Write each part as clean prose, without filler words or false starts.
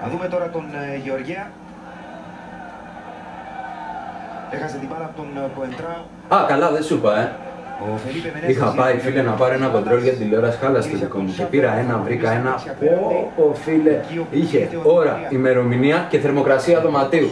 Να δούμε τώρα τον Γεωργέα. Έχασε την μπάλα από τον Κοεντράο. Α, καλά, δεν σου είπα, Είχα πάει, φίλε, να πάρω ένα κοντρόλ για τηλεόραση, χάλασε το δικό μου. Και πήρα ένα, βρήκα ένα. Πω, φίλε, είχε ώρα, ημερομηνία και θερμοκρασία δωματίου.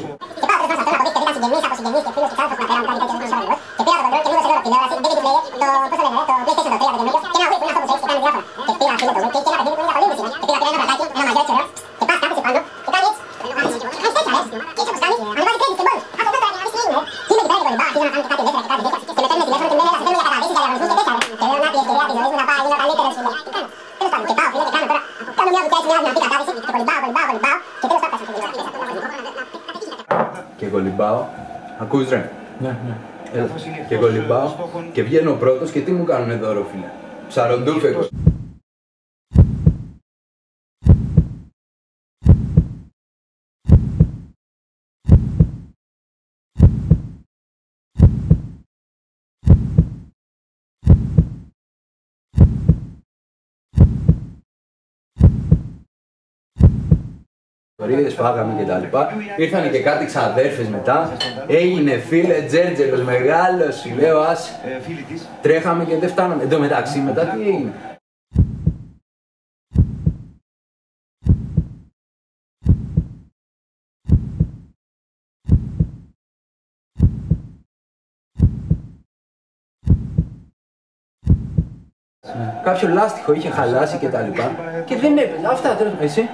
Και κολυμπάω. Ακούς ρε? Ναι. Και κολυμπάω και βγαίνω πρώτος και τι μου κάνουνε δώρο, φίλε? Ψαροντούφεκος. Φάγαμε και τα λοιπά. Ήρθανε και κάτι ξαδέρφες μετά. Έγινε, φίλε, τζέρτζελος μεγάλος. Σου λέω, ας τρέχαμε και δεν φτάναμε. Εν τω μεταξύ, μετά τι έγινε? Κάποιο λάστιχο είχε χαλάσει και τα λοιπά. Και δεν έπαιζε. Αυτά, τέλος. Εσύ?